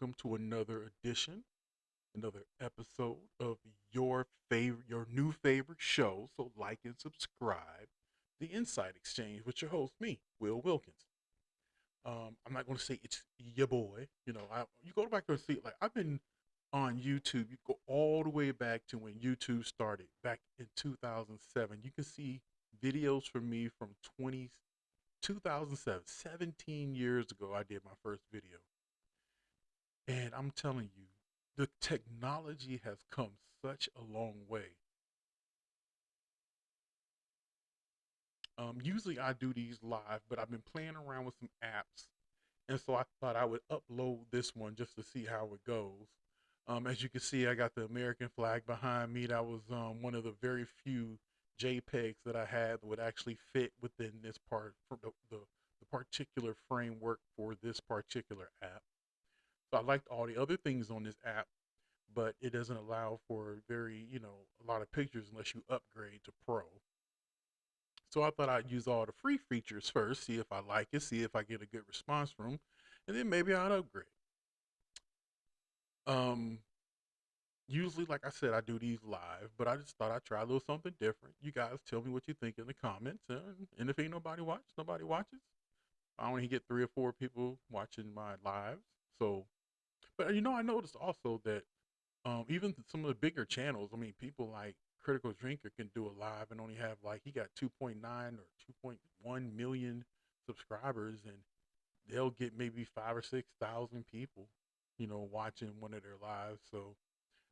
welcome to another edition, another episode of your new favorite show. So like and subscribe. The Insight Exchange with your host, me, Will Wilkins. I'm not going to say it's your boy. You go back and see like I've been on YouTube. You go all the way back to when YouTube started back in 2007. You can see videos from me from 2007, 17 years ago. I did my first video. And I'm telling you, the technology has come such a long way. Usually I do these live, but I've been playing around with some apps. And so I thought I would upload this one just to see how it goes. As you can see, I got the American flag behind me. That was one of the very few JPEGs that I had that would actually fit within this part, for the particular framework for this particular app. So I liked all the other things on this app, but it doesn't allow for a lot of pictures unless you upgrade to Pro. So I thought I'd use all the free features first, see if I like it, see if I get a good response from them, and then maybe I'd upgrade. Um, Usually, like I said, I do these live, but I just thought I'd try a little something different. You guys tell me what you think in the comments, and if ain't nobody watch, nobody watches. I only get 3 or 4 people watching my lives. So, but I noticed also that even some of the bigger channels, I mean, people like Critical Drinker can do a live and only have like he got 2.9 or 2.1 million subscribers, and they'll get maybe 5 or 6 thousand people, watching one of their lives. So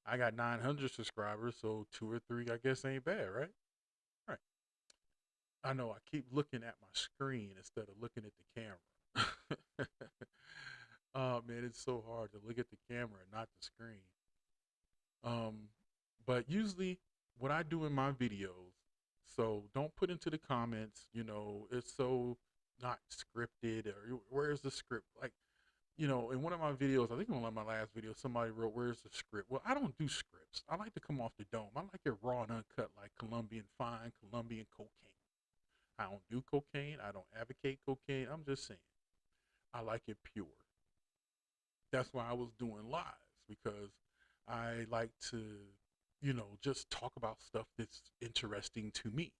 I got 900 subscribers, so 2 or 3, I guess, ain't bad, right? Right. I know I keep looking at my screen instead of looking at the camera. Oh man, it's so hard to look at the camera and not the screen. Um, but usually what I do in my videos, so don't put into the comments, it's so not scripted or where's the script? Like, in one of my videos, I think in one of my last videos, somebody wrote, "Where's the script?" Well, I don't do scripts. I like to come off the dome. I like it raw and uncut, like Colombian fine, Colombian cocaine. I don't do cocaine. I don't advocate cocaine. I'm just saying, I like it pure. That's why I was doing lives because I like to, just talk about stuff that's interesting to me.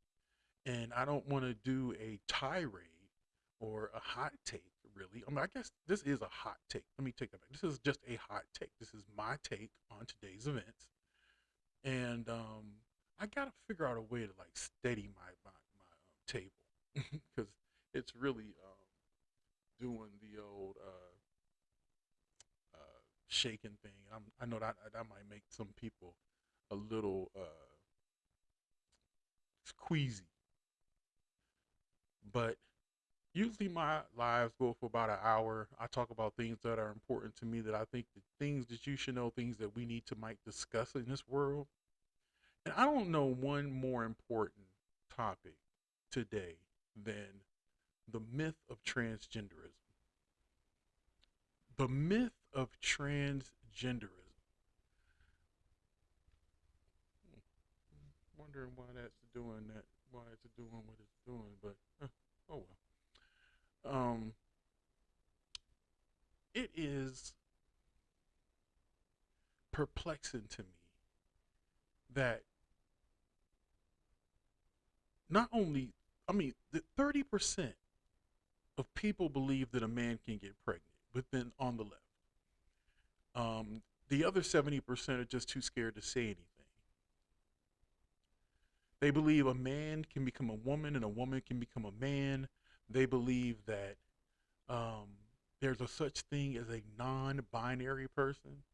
And I don't want to do a tirade or a hot take, really. I mean, I guess this is a hot take. Let me take that back. This is just a hot take. This is my take on today's events. And I got to figure out a way to like steady my table because it's really doing the old shaking thing. I know that might make some people a little squeezy, but usually my lives go for about an hour. I talk about things that are important to me that I think the things that you should know, things that we need to might discuss in this world. And I don't know one more important topic today than the myth of transgenderism. The myth of transgenderism. Wondering why that's doing that, why it's doing what it's doing, but oh well. It is perplexing to me that not only, I mean, the 30% of people believe that a man can get pregnant, but then on the left, the other 70% are just too scared to say anything. They believe a man can become a woman and a woman can become a man. They believe that um, there's a such thing as a non-binary person.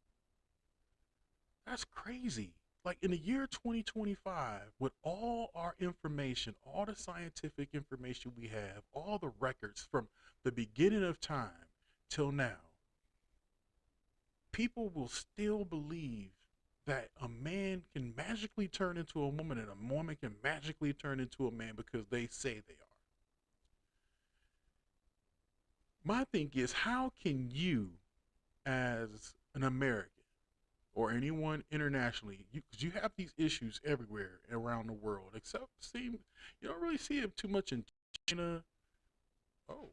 That's crazy. Like in the year 2025, with all our information, all the scientific information we have, all the records from the beginning of time till now, people will still believe that a man can magically turn into a woman and a woman can magically turn into a man because they say they are. My thing is, how can you, as an American or anyone internationally, because you have these issues everywhere around the world, except you don't really see it too much in China. Oh,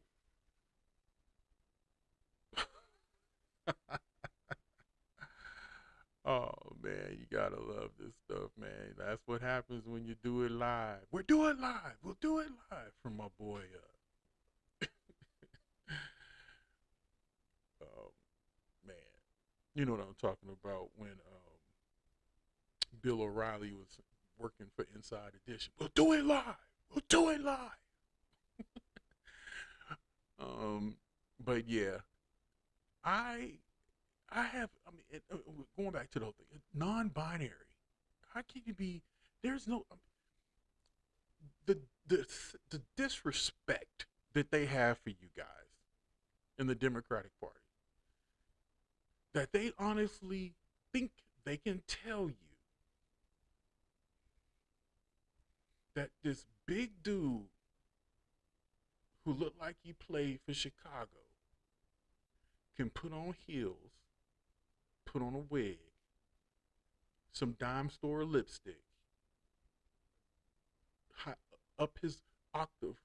Oh man, you gotta love this stuff, man. That's what happens when you do it live. We're doing live. We'll do it live from my boy. Um, man, you know what I'm talking about when Bill O'Reilly was working for Inside Edition. We'll do it live. We'll do it live. Um, but yeah, I I have. I mean, going back to the whole thing, non-binary. How can you be? There's no the the the disrespect that they have for you guys in the Democratic Party. That they honestly think they can tell you that this big dude who looked like he played for Chicago can put on heels, put on a wig, some dime store lipstick, up his octave,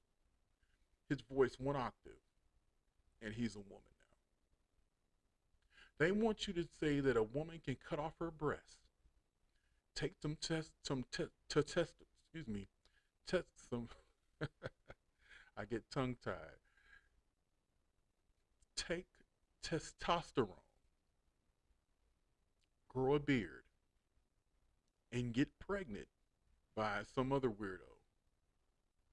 his voice one octave, and he's a woman now. They want you to say that a woman can cut off her breast, take test, excuse me, test some. I get tongue tied. Take testosterone, grow a beard, and get pregnant by some other weirdo,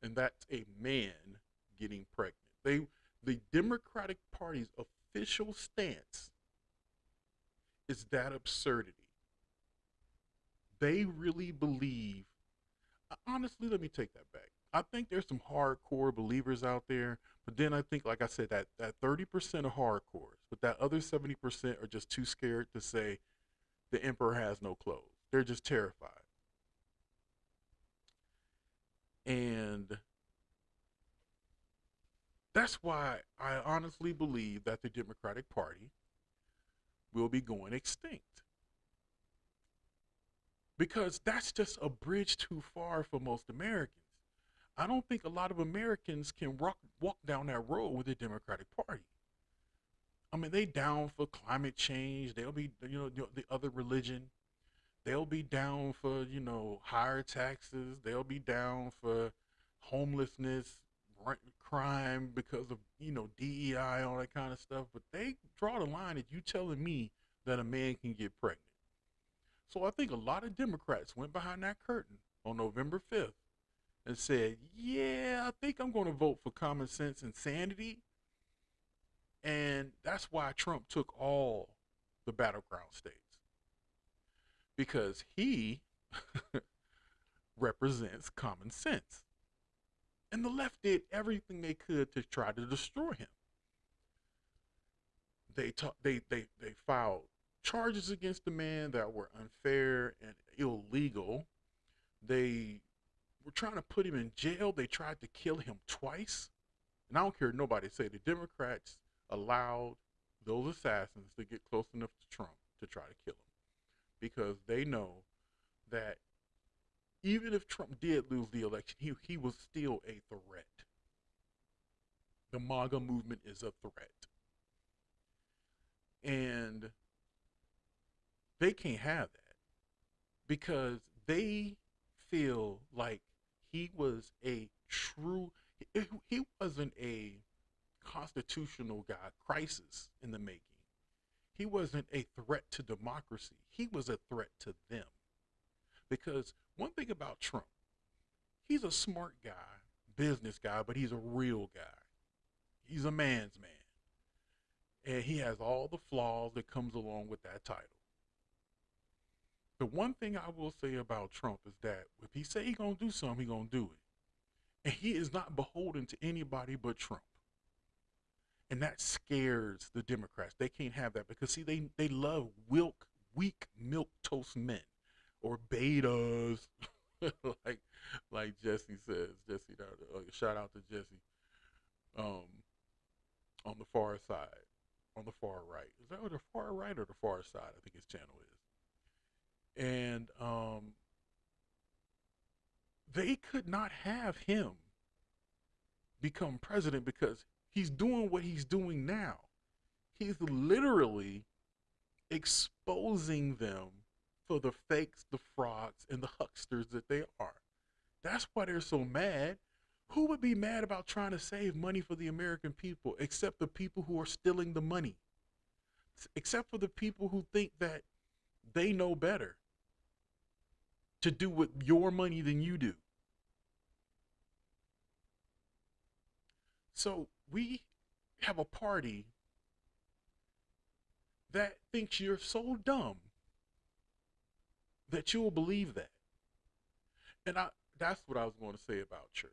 and that's a man getting pregnant. The Democratic Party's official stance is that absurdity. They really believe. Honestly, let me take that back. I think there's some hardcore believers out there, but then I think, like I said, that 30% of hardcores, but that other 70% are just too scared to say the emperor has no clothes. They're just terrified, and that's why I honestly believe that the Democratic Party will be going extinct, because that's just a bridge too far for most Americans. I don't think a lot of Americans can walk down that road with the Democratic Party. I mean, they down for climate change. They'll be, the other religion. They'll be down for, higher taxes. They'll be down for homelessness, crime because of, DEI, all that kind of stuff. But they draw the line at you telling me that a man can get pregnant. So I think a lot of Democrats went behind that curtain on November 5th and said, yeah, I think I'm going to vote for common sense and sanity. And that's why Trump took all the battleground states, because he represents common sense. And the left did everything they could to try to destroy him. They filed charges against the man that were unfair and illegal. They were trying to put him in jail. They tried to kill him twice. And I don't care what nobody say, the Democrats allowed those assassins to get close enough to Trump to try to kill him, because they know that even if Trump did lose the election, he was still a threat. The MAGA movement is a threat. And they can't have that, because they feel like he was a true, he wasn't a constitutional guy, crisis in the making. He wasn't a threat to democracy. He was a threat to them. Because one thing about Trump, he's a smart guy, business guy, but he's a real guy. He's a man's man. And he has all the flaws that comes along with that title. The one thing I will say about Trump is that if he say he gonna do something, he gonna do it. And he is not beholden to anybody but Trump. And that scares the Democrats. They can't have that, because see, they love weak milk toast men, or betas, like Jesse says. Jesse, shout out to Jesse. Um, on the far side, on the far right. Is that what the far right or the far side? I think his channel is. And they could not have him become president, because he's doing what he's doing now. He's literally exposing them for the fakes, the frauds, and the hucksters that they are. That's why they're so mad. Who would be mad about trying to save money for the American people except the people who are stealing the money? Except for the people who think that they know better to do with your money than you do. So we have a party that thinks you're so dumb that you'll believe that. And that's what I was going to say about church.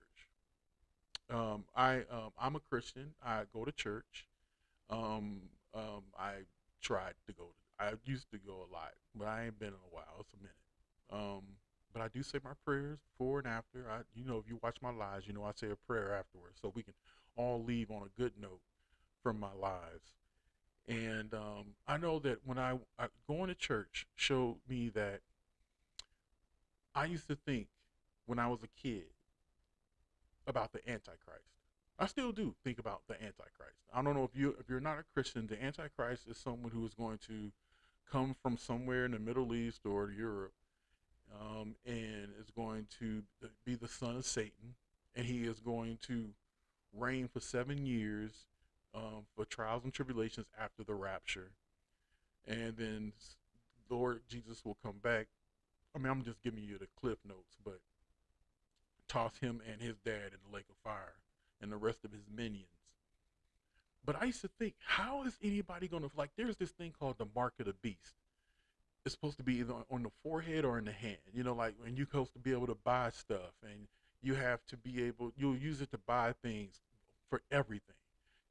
I'm a Christian. I go to church. I tried to go. I used to go a lot, but I ain't been in a while. It's a minute. But I do say my prayers before and after. If you watch my lives, I say a prayer afterwards, so we can all leave on a good note from my lives. And I know that when I going to church showed me that I used to think when I was a kid about the Antichrist. I still do think about the Antichrist. I don't know if you're not a Christian, the Antichrist is someone who is going to come from somewhere in the Middle East or Europe, and is going to be the son of Satan, and he is going to reign for 7 years, for trials and tribulations after the rapture, and then Lord Jesus will come back. I mean, I'm just giving you the cliff notes, but toss him and his dad in the lake of fire and the rest of his minions. But I used to think, how is anybody going to, like, there's this thing called the mark of the beast. It's supposed to be either on the forehead or in the hand. Like when you're supposed to be able to buy stuff, and you have to be able, you'll use it to buy things for everything.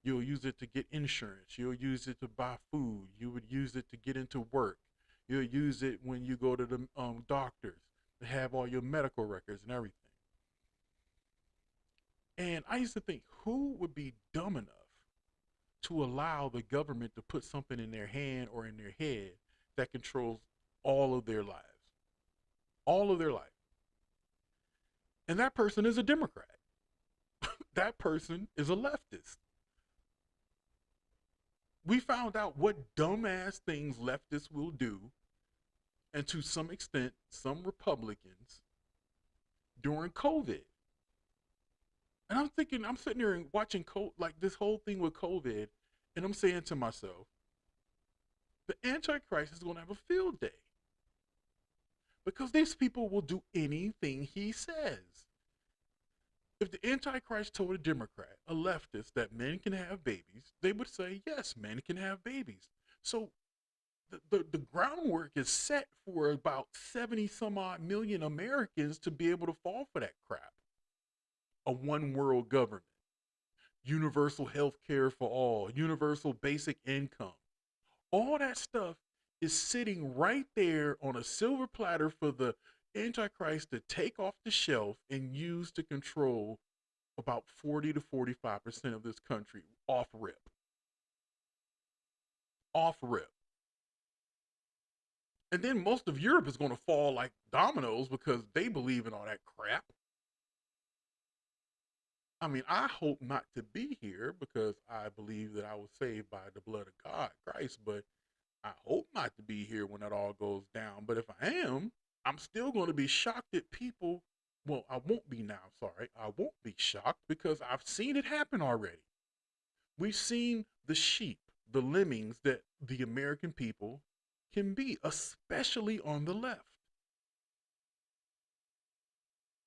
You'll use it to get insurance. You'll use it to buy food. You would use it to get into work. You'll use it when you go to the doctors to have all your medical records and everything. And I used to think, who would be dumb enough to allow the government to put something in their hand or in their head that controls all of their lives? All of their life. And that person is a Democrat. That person is a leftist. We found out what dumbass things leftists will do, and to some extent, some Republicans, during COVID. And I'm thinking, I'm sitting there and watching like this whole thing with COVID, and I'm saying to myself, the Antichrist is going to have a field day, because these people will do anything he says. If the Antichrist told a Democrat, a leftist, that men can have babies, they would say, yes, men can have babies. So the groundwork is set for about 70 some odd million Americans to be able to fall for that crap. A one world government, universal health care for all, universal basic income. All that stuff is sitting right there on a silver platter for the Antichrist to take off the shelf and use to control about 40 to 45% of this country off rip. Off rip. And then most of Europe is going to fall like dominoes because they believe in all that crap. I mean, I hope not to be here because I believe that I was saved by the blood of God, Christ, but I hope not to be here when that all goes down. But if I am, I'm still going to be shocked at people. Well, I won't be now, sorry. I won't be shocked because I've seen it happen already. We've seen the sheep, the lemmings that the American people can be, especially on the left.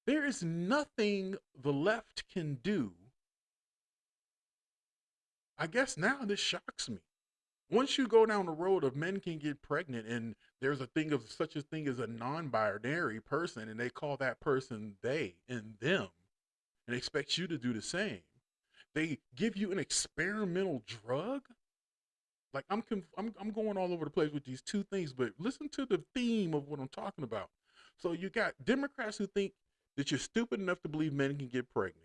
There is nothing the left can do. I guess now this shocks me. Once you go down the road of men can get pregnant, and there's a thing of such a thing as a non-binary person, and they call that person they and them, and expect you to do the same. They give you an experimental drug. Like I'm going all over the place with these two things, but listen to the theme of what I'm talking about. So you got Democrats who think that you're stupid enough to believe men can get pregnant.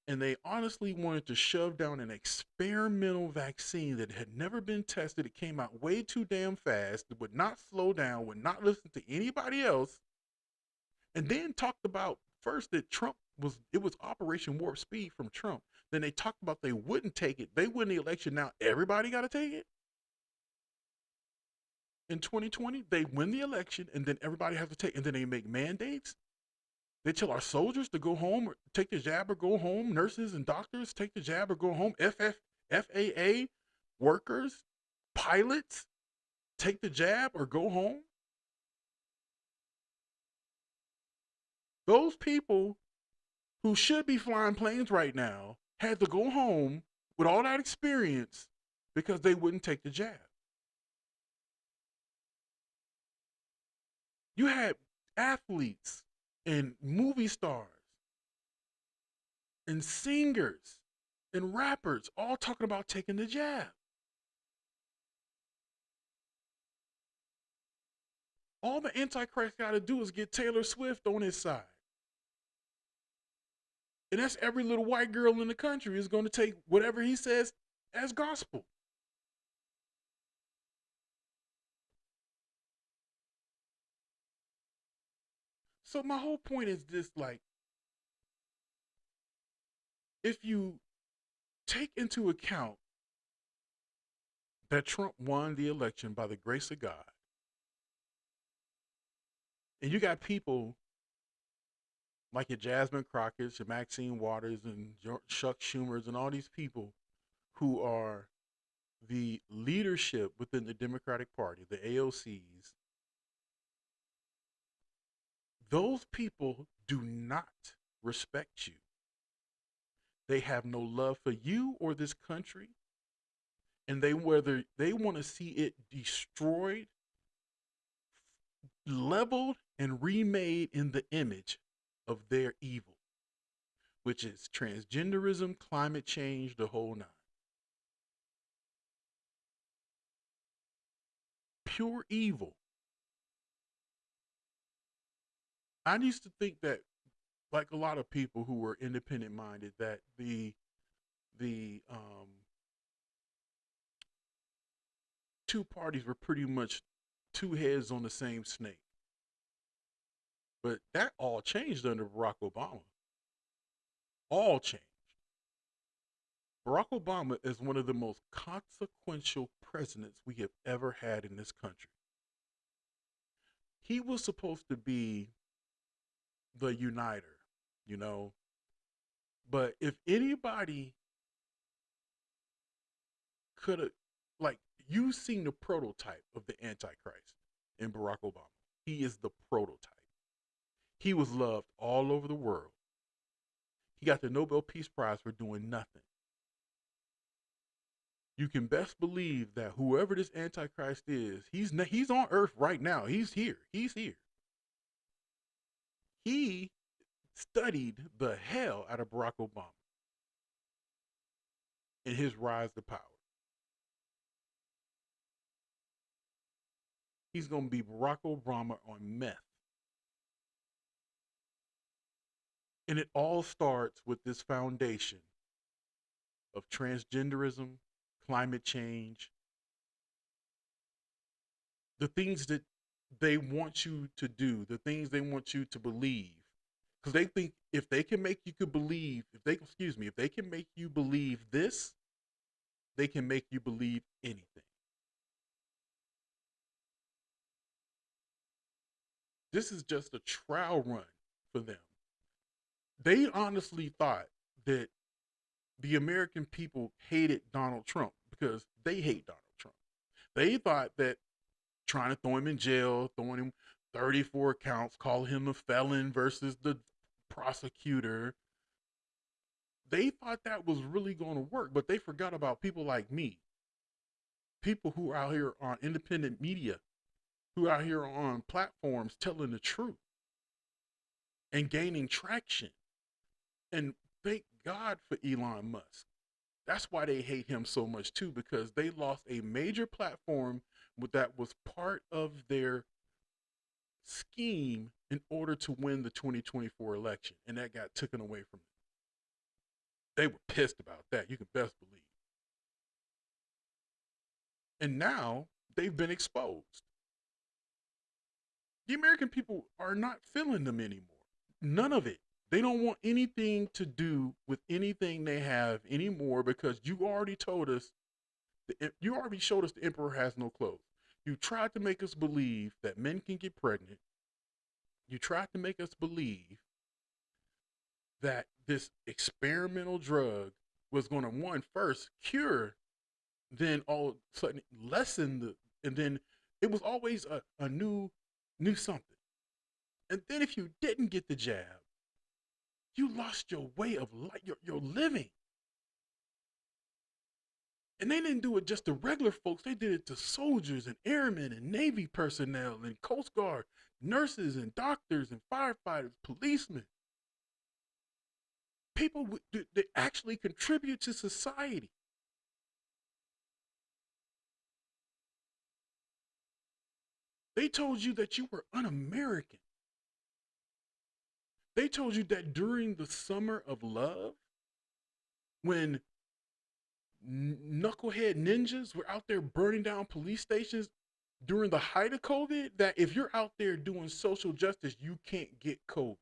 And they honestly wanted to shove down an experimental vaccine that had never been tested. It came out way too damn fast. It would not slow down, would not listen to anybody else. And then talked about first that it was Operation Warp Speed from Trump. Then they talked about they wouldn't take it. They win the election. Now everybody got to take it. In 2020, they win the election, and then everybody has to take, and then they make mandates. They tell our soldiers to go home or take the jab or go home. Nurses and doctors take the jab or go home. FAA workers, pilots take the jab or go home. Those people who should be flying planes right now had to go home with all that experience because they wouldn't take the jab. You had athletes and movie stars and singers and rappers all talking about taking the jab. All the Antichrist got to do is get Taylor Swift on his side. And that's every little white girl in the country is going to take whatever he says as gospel. So my whole point is this, like, if you take into account that Trump won the election by the grace of God, and you got people like your Jasmine Crockett's, your Maxine Waters, and Chuck Schumer's, and all these people who are the leadership within the Democratic Party, the AOCs, those people do not respect you. They have no love for you or this country, and whether they want to see it destroyed, leveled, and remade in the image of their evil, which is transgenderism, climate change, the whole nine. Pure evil. I used to think that, like a lot of people who were independent minded, that the two parties were pretty much two heads on the same snake. But that all changed under Barack Obama. All changed. Barack Obama is one of the most consequential presidents we have ever had in this country. He was supposed to be the uniter, you know. But if anybody could have, like, you seen the prototype of the Antichrist in Barack Obama. He is the prototype. He was loved all over the world. He got the Nobel Peace Prize for doing nothing. You can best believe that whoever this Antichrist is, he's on Earth right now. He's here. He's here. He studied the hell out of Barack Obama in his rise to power. He's going to be Barack Obama on meth. And it all starts with this foundation of transgenderism, climate change, the things that they want you to do, the things they want you to believe. Because they think if they can make you believe, if they can make you believe this, they can make you believe anything. This is just a trial run for them. They honestly thought that the American people hated Donald Trump because they hate Donald Trump. They thought that trying to throw him in jail, throwing him 34 counts, calling him a felon versus the prosecutor, they thought that was really going to work, but they forgot about people like me, people who are out here on independent media, who are out here on platforms telling the truth and gaining traction. And thank God for Elon Musk. That's why they hate him so much too, because they lost a major platform that was part of their scheme in order to win the 2024 election, and that got taken away from them. They were pissed about that. You can best believe. And now they've been exposed. The American people are not feeling them anymore. None of it. They don't want anything to do with anything they have anymore because you already told us, you already showed us the emperor has no clothes. You tried to make us believe that men can get pregnant. You tried to make us believe that this experimental drug was going to, one, first cure, then all of a sudden lessen the, and then it was always a new something. And then if you didn't get the jab, you lost your way of life, your living. And they didn't do it just to regular folks. They did it to soldiers and airmen and Navy personnel and Coast Guard, nurses and doctors and firefighters, policemen. People that actually contribute to society. They told you that you were un-American. They told you that during the summer of love, when knucklehead ninjas were out there burning down police stations during the height of COVID, that if you're out there doing social justice, you can't get COVID.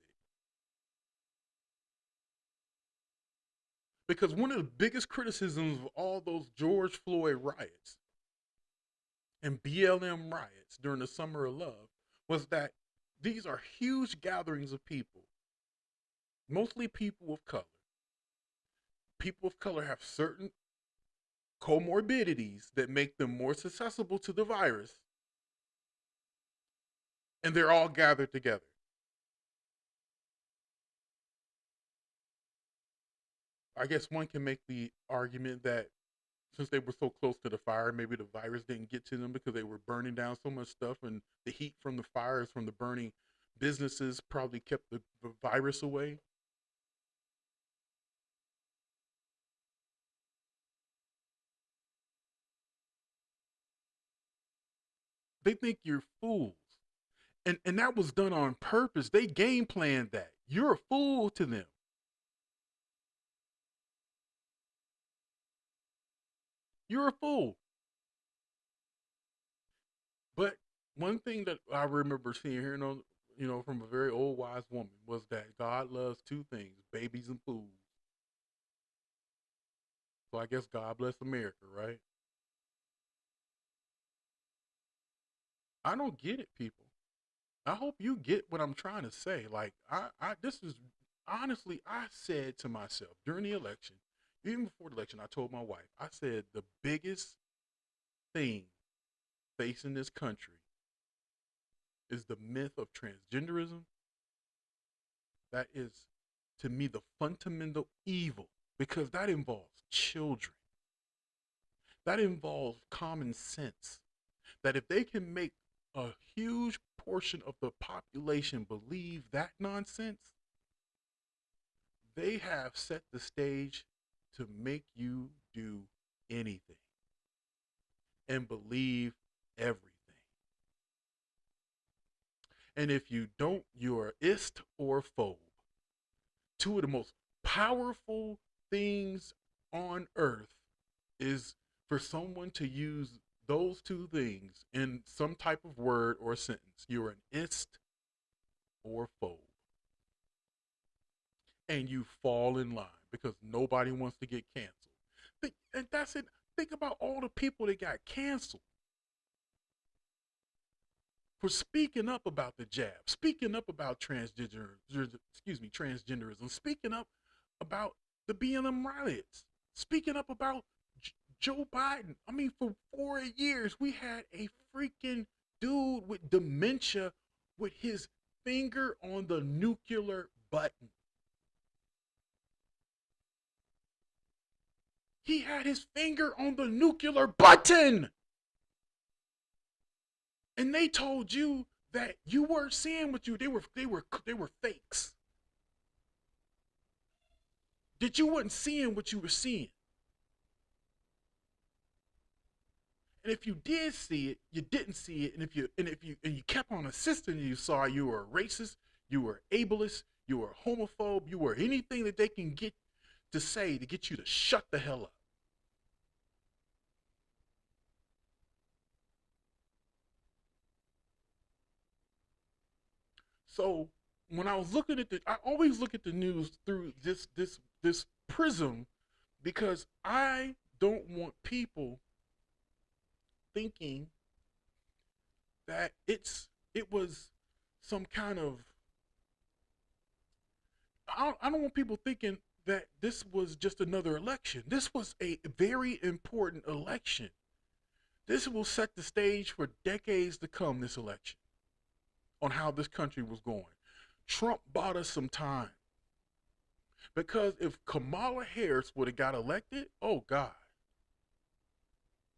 Because one of the biggest criticisms of all those George Floyd riots and BLM riots during the summer of love was that these are huge gatherings of people, mostly people of color. People of color have certain comorbidities that make them more susceptible to the virus, and they're all gathered together. I guess one can make the argument that since they were so close to the fire, maybe the virus didn't get to them because they were burning down so much stuff, and the heat from the fires from the burning businesses probably kept the virus away. They think you're fools. And that was done on purpose. They game planned that. You're a fool to them. You're a fool. But one thing that I remember seeing here, from a very old wise woman was that God loves two things: babies and fools. So I guess God bless America, right? I don't get it, people. I hope you get what I'm trying to say. Like this is honestly, I said to myself during the election, even before the election, I told my wife, I said the biggest thing facing this country is the myth of transgenderism. That is, to me, the fundamental evil because that involves children. That involves common sense. That if they can make a huge portion of the population believe that nonsense, they have set the stage to make you do anything and believe everything. And if you don't, you're ist or phobe. Two of the most powerful things on earth is for someone to use those two things in some type of word or sentence. You're an ist or phobe. And you fall in line because nobody wants to get canceled. And that's it. Think about all the people that got canceled for speaking up about the jab, speaking up about transgenderism, speaking up about the BLM riots, speaking up about Joe Biden. I mean, for 4 years, we had a freaking dude with dementia with his finger on the nuclear button. He had his finger on the nuclear button. And they told you that you weren't seeing what they were fakes. That you weren't seeing what you were seeing. And if you did see it, you didn't see it. And you kept on insisting you saw, you were a racist, you were ableist, you were a homophobe, you were anything that they can get to say to get you to shut the hell up. So when I was looking at I always look at the news through this prism because I don't want people thinking that it was some kind of I don't want people thinking that this was just another election. This was a very important election. This will set the stage for decades to come, this election, on how this country was going. Trump bought us some time. Because if Kamala Harris would have got elected, oh God.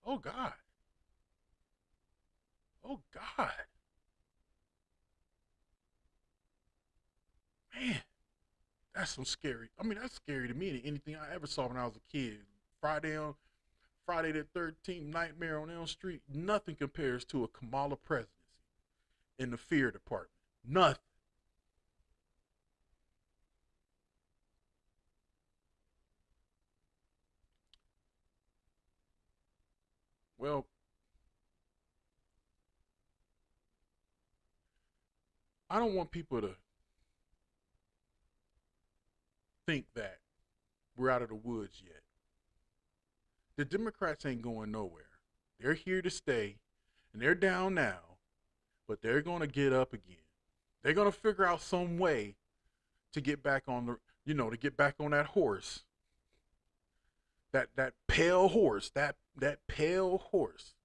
Oh God. Oh God. Man, that's some scary. I mean, that's scary to me than anything I ever saw when I was a kid. Friday the 13th, Nightmare on Elm Street, nothing compares to a Kamala presidency in the fear department. Nothing. Well, I don't want people to think that we're out of the woods yet. The Democrats ain't going nowhere. They're here to stay, and they're down now, but they're going to get up again. They're going to figure out some way to get back on to get back on that horse, that pale horse, that pale horse,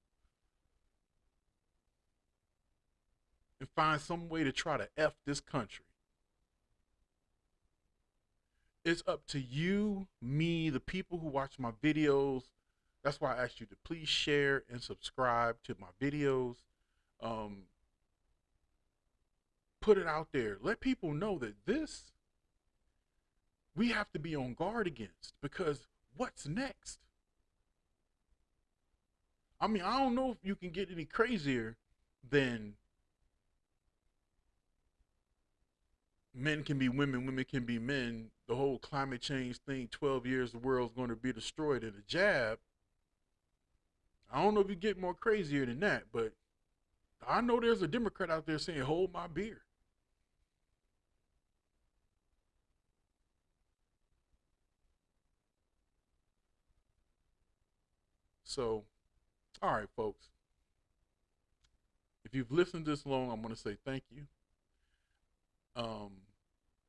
and find some way to try to f this country. It's up to you, me, the people who watch my videos. That's why I asked you to please share and subscribe to my videos. Um, put it out there. Let people know that this we have to be on guard against, because what's next? I mean, I don't know if you can get any crazier than men can be women, women can be men. The whole climate change thing, 12 years, the world's going to be destroyed in a jab. I don't know if you get more crazier than that, but I know there's a Democrat out there saying, hold my beer. So, all right, folks. If you've listened this long, I'm going to say thank you. Um,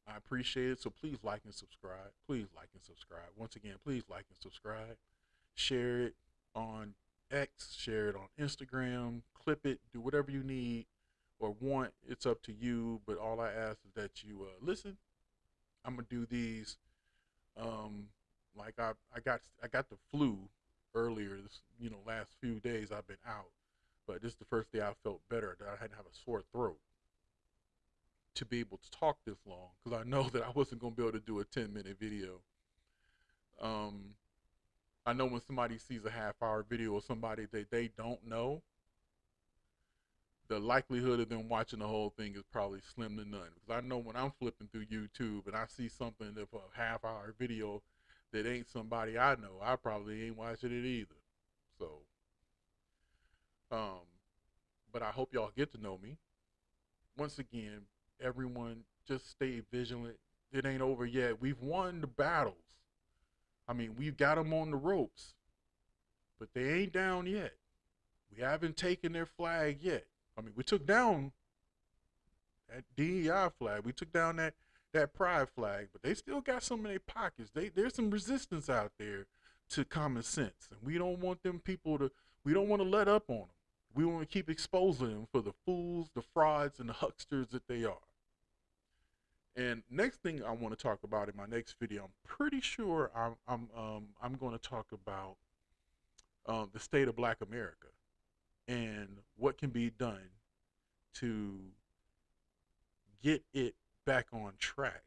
I appreciate it. So please like and subscribe. Please like and subscribe. Once again, please like and subscribe. Share it on X, share it on Instagram, clip it, do whatever you need or want. It's up to you. But all I ask is that you listen. I'm gonna do these. Um, like I got the flu earlier. This last few days I've been out, but this is the first day I felt better. That I hadn't have a sore throat to be able to talk this long, because I know that I wasn't gonna be able to do a 10-minute video. Um, I know when somebody sees a half-hour video of somebody that they don't know, the likelihood of them watching the whole thing is probably slim to none. Because I know when I'm flipping through YouTube and I see something of a half-hour video that ain't somebody I know, I probably ain't watching it either. So, um, but I hope y'all get to know me. Once again, everyone, just stay vigilant. It ain't over yet. We've won the battles. I mean, we've got them on the ropes, but they ain't down yet. We haven't taken their flag yet. I mean, we took down that DEI flag. We took down that pride flag, but they still got some in their pockets. There's some resistance out there to common sense, and we don't want them people to. We don't want to let up on them. We want to keep exposing them for the fools, the frauds, and the hucksters that they are. And next thing I want to talk about in my next video, I'm pretty sure I'm going to talk about the state of Black America and what can be done to get it back on track.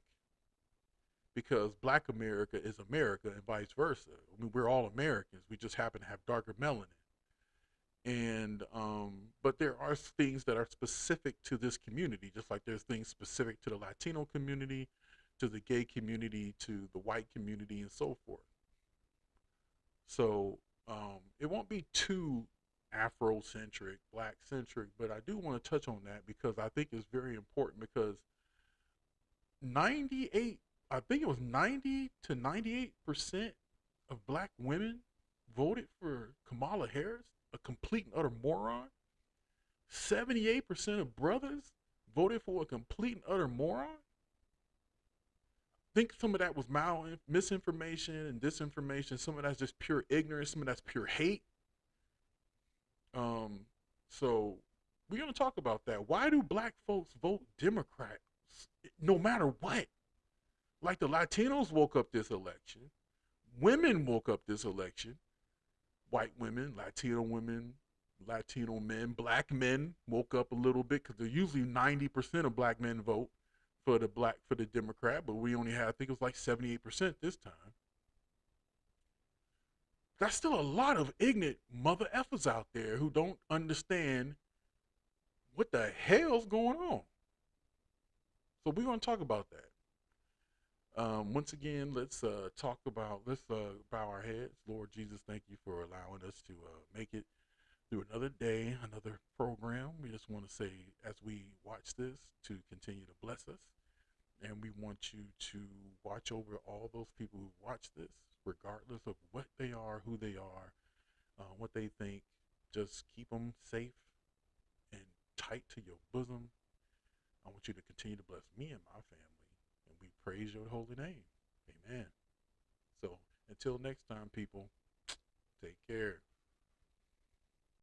Because Black America is America and vice versa. I mean, we're all Americans. We just happen to have darker melanin. And but there are things that are specific to this community, just like there's things specific to the Latino community, to the gay community, to the white community, and so forth. So it won't be too Afrocentric, Black centric, but I do want to touch on that because I think it's very important. Because 98, I think it was 90 to 98% of Black women voted for Kamala Harris, a complete and utter moron. 78% of brothers voted for a complete and utter moron. Think some of that was misinformation and disinformation. Some of that's just pure ignorance. Some of that's pure hate. Um, so we're gonna talk about that. Why do black folks vote Democrat no matter what? Like the Latinos woke up this election, women woke up this election, white women, Latino men, black men woke up a little bit because they're usually 90% of black men vote for the Democrat, but we only had, I think it was like 78% this time. That's still a lot of ignorant mother effers out there who don't understand what the hell's going on. So we're gonna talk about that. Once again, let's bow our heads. Lord Jesus, thank you for allowing us to make it through another day, another program. We just want to say, as we watch this, to continue to bless us. And we want you to watch over all those people who watch this, regardless of what they are, who they are, what they think. Just keep them safe and tight to your bosom. I want you to continue to bless me and my family. And we praise your holy name. Amen. So until next time, people, take care.